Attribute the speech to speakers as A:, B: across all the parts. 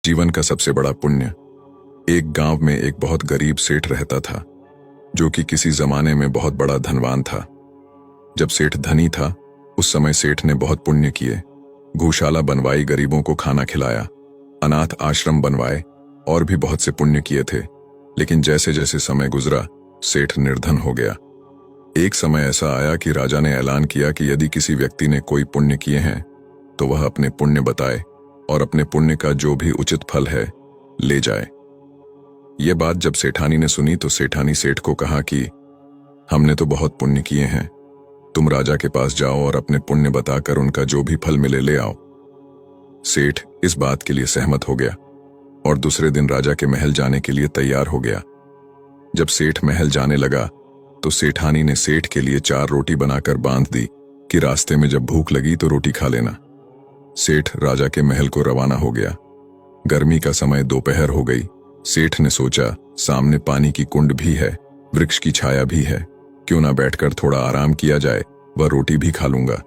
A: जीवन का सबसे बड़ा पुण्य। एक गांव में एक बहुत गरीब सेठ रहता था, जो कि किसी जमाने में बहुत बड़ा धनवान था। जब सेठ धनी था, उस समय सेठ ने बहुत पुण्य किए। गौशाला बनवाई, गरीबों को खाना खिलाया, अनाथ आश्रम बनवाए और भी बहुत से पुण्य किए थे। लेकिन जैसे जैसे समय गुजरा, सेठ निर्धन हो गया। एक समय ऐसा आया कि राजा ने ऐलान किया कि यदि किसी व्यक्ति ने कोई पुण्य किए हैं तो वह अपने पुण्य बताए और अपने पुण्य का जो भी उचित फल है ले जाए। ये बात जब सेठानी ने सुनी तो सेठानी सेठ को कहा कि हमने तो बहुत पुण्य किए हैं, तुम राजा के पास जाओ और अपने पुण्य बताकर उनका जो भी फल मिले ले आओ। सेठ इस बात के लिए सहमत हो गया और दूसरे दिन राजा के महल जाने के लिए तैयार हो गया। जब सेठ महल जाने लगा तो सेठानी ने सेठ के लिए 4 रोटी बनाकर बांध दी कि रास्ते में जब भूख लगी तो रोटी खा लेना। सेठ राजा के महल को रवाना हो गया। गर्मी का समय दोपहर हो गई। सेठ ने सोचा, सामने पानी की कुंड भी है, वृक्ष की छाया भी है, क्यों ना बैठकर थोड़ा आराम किया जाए, वह रोटी भी खा लूंगा।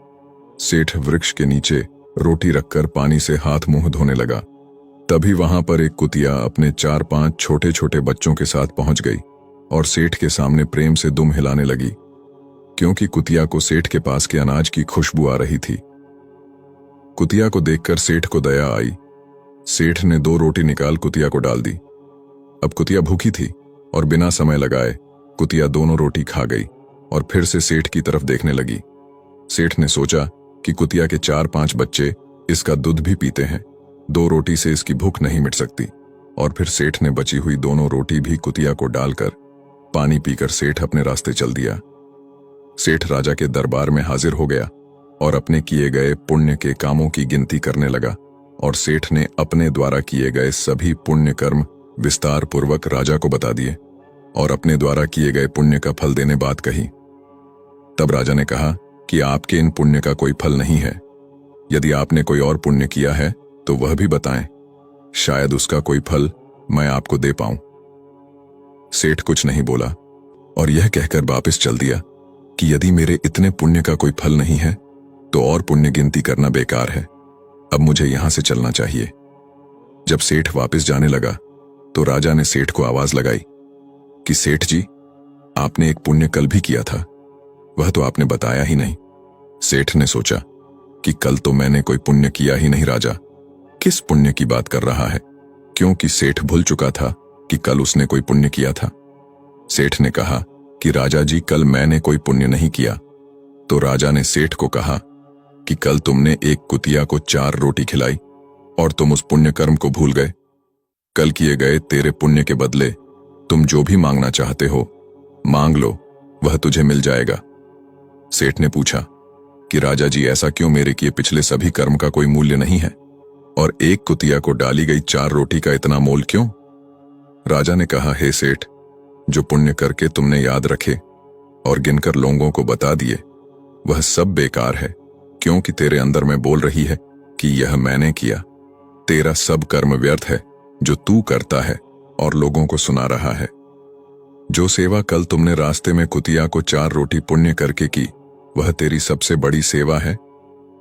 A: सेठ वृक्ष के नीचे रोटी रखकर पानी से हाथ मुंह धोने लगा। तभी वहां पर एक कुतिया अपने 4-5 छोटे छोटे बच्चों के साथ पहुंच गई और सेठ के सामने प्रेम से दुम हिलाने लगी, क्योंकि कुतिया को सेठ के पास के अनाज की खुशबू आ रही थी। कुतिया को देखकर सेठ को दया आई। सेठ ने 2 रोटी निकाल कुतिया को डाल दी। अब कुतिया भूखी थी और बिना समय लगाए कुतिया दोनों रोटी खा गई और फिर से सेठ की तरफ देखने लगी। सेठ ने सोचा कि कुतिया के 4-5 बच्चे इसका दूध भी पीते हैं, 2 रोटी से इसकी भूख नहीं मिट सकती। और फिर सेठ ने बची हुई दोनों रोटी भी कुतिया को डालकर पानी पीकर सेठ अपने रास्ते चल दिया। सेठ राजा के दरबार में हाजिर हो गया और अपने किए गए पुण्य के कामों की गिनती करने लगा और सेठ ने अपने द्वारा किए गए सभी पुण्य कर्म विस्तार पूर्वक राजा को बता दिए और अपने द्वारा किए गए पुण्य का फल देने बात कही। तब राजा ने कहा कि आपके इन पुण्य का कोई फल नहीं है, यदि आपने कोई और पुण्य किया है तो वह भी बताएं, शायद उसका कोई फल मैं आपको दे पाऊं। सेठ कुछ नहीं बोला और यह कहकर वापस चल दिया कि यदि मेरे इतने पुण्य का कोई फल नहीं है तो और पुण्य गिनती करना बेकार है, अब मुझे यहां से चलना चाहिए। जब सेठ वापस जाने लगा तो राजा ने सेठ को आवाज लगाई कि सेठ जी, आपने एक पुण्य कल भी किया था, वह तो आपने बताया ही नहीं। सेठ ने सोचा कि कल तो मैंने कोई पुण्य किया ही नहीं, राजा किस पुण्य की बात कर रहा है, क्योंकि सेठ भूल चुका था कि कल उसने कोई पुण्य किया था। सेठ ने कहा कि राजा जी, कल मैंने कोई पुण्य नहीं किया। तो राजा ने सेठ को कहा कि कल तुमने एक कुतिया को 4 रोटी खिलाई और तुम उस पुण्य कर्म को भूल गए। कल किए गए तेरे पुण्य के बदले तुम जो भी मांगना चाहते हो मांग लो, वह तुझे मिल जाएगा। सेठ ने पूछा कि राजा जी, ऐसा क्यों, मेरे किए पिछले सभी कर्म का कोई मूल्य नहीं है और एक कुतिया को डाली गई 4 रोटी का इतना मोल क्यों? राजा ने कहा, हे सेठ, जो पुण्य करके तुमने याद रखे और गिनकर लोगों को बता दिए वह सब बेकार है, क्योंकि तेरे अंदर में बोल रही है कि यह मैंने किया। तेरा सब कर्म व्यर्थ है जो तू करता है और लोगों को सुना रहा है। जो सेवा कल तुमने रास्ते में कुतिया को 4 रोटी पुण्य करके की, वह तेरी सबसे बड़ी सेवा है।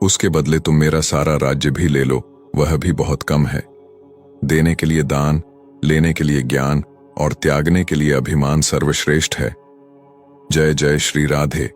A: उसके बदले तुम मेरा सारा राज्य भी ले लो, वह भी बहुत कम है। देने के लिए दान, लेने के लिए ज्ञान और त्यागने के लिए अभिमान सर्वश्रेष्ठ है। जय जय श्री राधे।